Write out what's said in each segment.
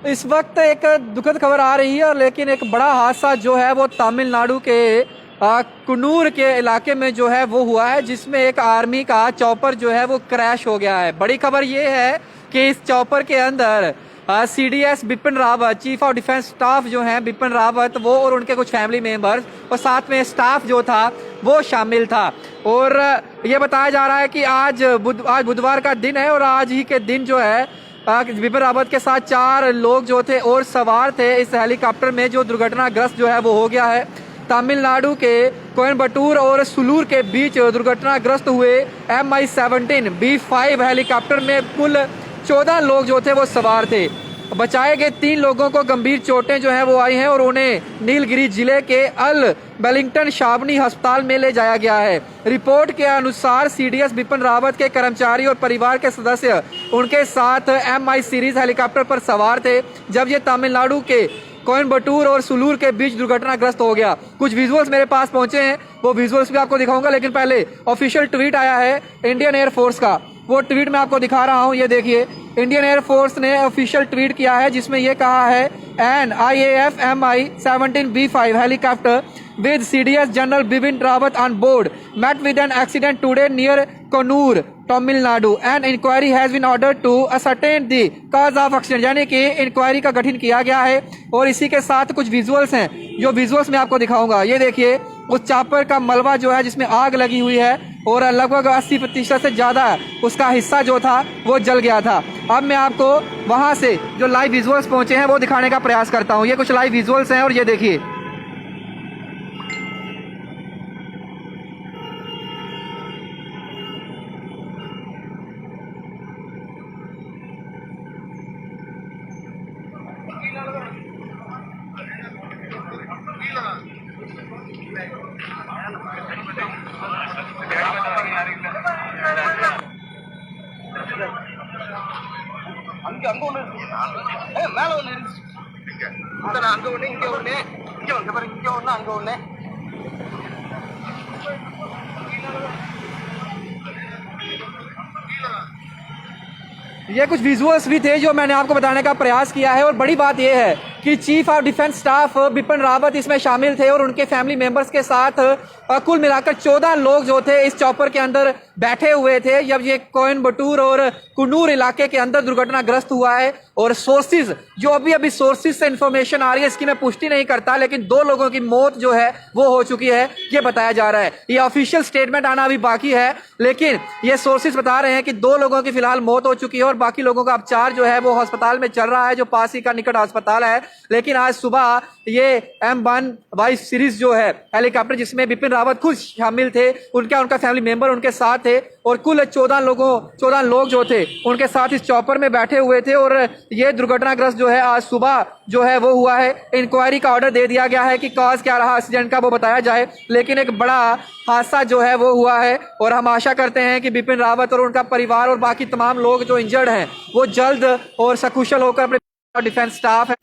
इस वक्त एक दुखद खबर आ रही है और लेकिन एक बड़ा हादसा जो है वो तमिलनाडु के कुन्नूर के इलाके में जो है वो हुआ है, जिसमें एक आर्मी का चॉपर जो है वो क्रैश हो गया है। बड़ी खबर ये है कि इस चॉपर के अंदर CDS Bipin Rawat, chief of defence staff जो हैं बिपिन रावत, वो और उनके कुछ फैमिली मेंबर्स और साथ में स्टाफ जो था वो शामिल था। और ये बताया जा रहा है कि आज बुधवार का दिन है और आज ही के दिन जो है बिपिन रावत के साथ 4 लोग जो थे और सवार थे इस हेलीकॉप्टर में, जो दुर्घटनाग्रस्त जो है वो हो गया है। तमिलनाडु के कोयम्बटूर और सुलूर के बीच दुर्घटनाग्रस्त हुए MI-17 B5 हेलीकॉप्टर में कुल 14 लोग जो थे वो सवार थे। बचाए गए 3 लोगों को गंभीर चोटें जो है वो आई हैं और उन्हें नीलगिरी जिले के अल वेलिंगटन शाबनी अस्पताल में ले जाया गया है। रिपोर्ट के अनुसार सीडीएस बिपिन रावत के कर्मचारी और परिवार के सदस्य उनके साथ MI सीरीज हेलीकॉप्टर पर सवार थे जब ये तमिलनाडु के कोयम्बटूर और सुलूर के बीच दुर्घटनाग्रस्त हो गया। कुछ विजुअल्स मेरे पास पहुंचे हैं, वो विजुअल्स भी आपको दिखाऊंगा, लेकिन पहले ऑफिशियल ट्वीट आया है इंडियन एयरफोर्स का। वो ट्वीट मैं आपको दिखा रहा हूं, ये देखिए। इंडियन एयरफोर्स ने ऑफिशियल ट्वीट किया है जिसमें ये कहा है an IAF MI-17 B5 helicopter with CDS General Bipin Rawat on board met with an accident today near Kannur, Tamil Nadu. An inquiry has been ordered to ascertain the cause of accident, यानी कि inquiry का गठन किया गया है। और इसी के साथ कुछ विजुअल्स हैं, जो विजुअल्स मैं आपको दिखाऊंगा। ये देखिए, उस चापर का मलबा जो है जिसमें आग लगी हुई है और लगभग 80% से ज़्यादा उसका हिस्सा जो था वो जल गया था। अब मैं आपको वहाँ से जो लाइव विजुअल्स पहुँचे हैं वो दिखाने का प्रयास करता हूँ। ये कुछ लाइव विजुअल्स हैं और ये देखिए। அங்க ஒண்ணு மேல ஒண்ணு இருந்துச்சு. அங்க ஒண்ணு, இங்க ஒண்ணு, இங்க ஒண்ணு பாருங்க, இங்க ஒண்ணு, அங்க ஒண்ணு. ये कुछ विजुअल्स भी थे जो मैंने आपको बताने का प्रयास किया है। और बड़ी बात यह है कि chief of defence staff Bipin Rawat इसमें शामिल थे और उनके फैमिली मेंबर्स के साथ कुल मिलाकर 14 लोग जो थे इस चॉपर के अंदर बैठे हुए थे जब ये कोयम्बटूर और कुन्नूर इलाके के अंदर दुर्घटनाग्रस्त हुआ है। और सोर्सेज, जो अभी सोर्सेज से इंफॉर्मेशन आ रही है, इसकी मैं पुष्टि नहीं करता, लेकिन 2 लोगों की मौत जो है वो हो चुकी है, ये बताया जा रहा है। ये ऑफिशियल स्टेटमेंट आना अभी बाकी है, लेकिन ये सोर्सेज बता रहे हैं कि 2 लोगों की फिलहाल मौत हो चुकी है और बाकी लोगों का उपचार जो है वो अस्पताल में चल रहा है, जो पास ही का निकट अस्पताल है। लेकिन आज सुबह ये M1 सीरीज जो है हेलीकॉप्टर, जिसमें बिपिन रावत खुद शामिल थे, उनका फैमिली मेंबर उनके साथ थे और कुल 14 लोग जो थे उनके साथ इस चॉपर में बैठे हुए थे। और ये दुर्घटनाग्रस्त जो है आज सुबह जो है वो हुआ है। इंक्वायरी का ऑर्डर दे दिया गया है कि कॉज क्या रहा एक्सीडेंट का वो बताया जाए, लेकिन एक बड़ा हादसा जो है वो हुआ है। और हम आशा करते हैं कि बिपिन रावत और उनका परिवार और बाकी तमाम लोग जो इंजर्ड हैं वो जल्द और सकुशल होकर अपने डिफेंस स्टाफ है।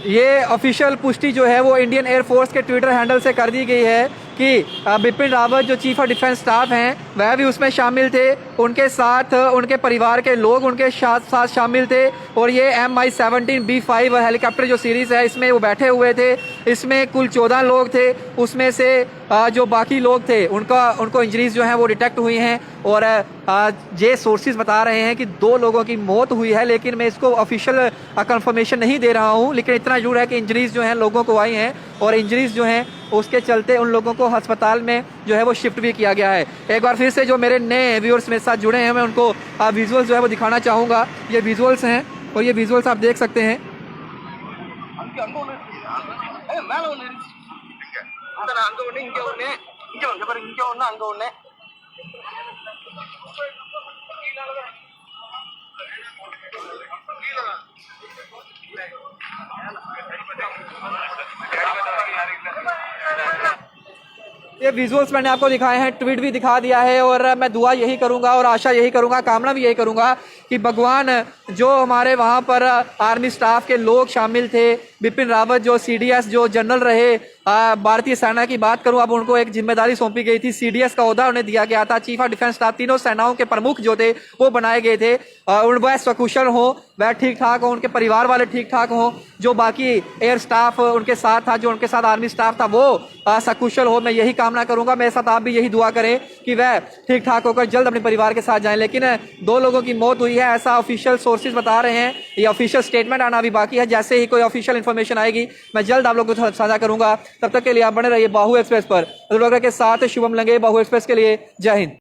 ये ऑफिशियल पुष्टि जो है वो इंडियन एयरफोर्स के ट्विटर हैंडल से कर दी गई है कि बिपिन रावत जो चीफ ऑफ डिफेंस स्टाफ हैं वह भी उसमें शामिल थे, उनके साथ उनके परिवार के लोग उनके साथ शामिल थे। और ये MI-17 B5 हेलीकॉप्टर जो सीरीज़ है इसमें वो बैठे हुए थे। इसमें कुल 14 लोग थे, उसमें से जो बाकी लोग थे उनको इंजरीज जो हैं वो डिटेक्ट हुई हैं। और ये सोर्सेज बता रहे हैं कि 2 लोगों की मौत हुई है, लेकिन मैं इसको ऑफिशियल कंफर्मेशन नहीं दे रहा हूं। लेकिन इतना जरूर है कि इंजरीज जो हैं लोगों को आई हैं और इंजरीज जो हैं उसके चलते उन लोगों को अस्पताल में जो है वो शिफ्ट भी किया गया है। एक बार फिर से जो मेरे नए व्यूअर्स मेरे साथ जुड़े हैं मैं उनको विजुअल्स जो है वो दिखाना चाहूँगा। ये विजुअल्स हैं और ये विजुअल्स आप देख सकते हैं। ये विजुअल्स मैंने आपको दिखाए हैं, ट्वीट भी दिखा दिया है। और मैं दुआ यही करूंगा और आशा यही करूंगा, कामना भी यही करूंगा कि भगवान जो हमारे वहाँ पर आर्मी स्टाफ के लोग शामिल थे, बिपिन रावत जो CDS जो जनरल रहे भारतीय सेना की बात करूं, अब उनको एक जिम्मेदारी सौंपी गई थी, सीडीएस का ओहदा उन्हें दिया गया था, चीफ ऑफ डिफेंस स्टाफ। तीनों सेनाओं के प्रमुख जो थे वो बनाए गए थे। वह सकुशल हो, वह ठीक ठाक हो, उनके परिवार वाले ठीक ठाक हो, जो बाकी एयर स्टाफ उनके साथ था, जो उनके साथ आर्मी स्टाफ था, वो सकुशल हो। मैं यही कामना करूंगा, मेरे साथ आप भी यही दुआ करें कि वह ठीक ठाक होकर जल्द अपने परिवार के साथ जाएं। लेकिन 2 लोगों की मौत हुई है, ऐसा ऑफिशियल सोर्सेज बता रहे हैं। ये ऑफिशियल स्टेटमेंट आना भी बाकी है। जैसे ही कोई ऑफिशियल इन्फॉर्मेशन आएगी मैं जल्द आप लोगों को साझा करूंगा। तब तक के लिए आप बने रहिए बाहु एक्सप्रेस पर। के साथ शुभम लंगे, बाहु एक्सप्रेस के लिए। जय हिंद।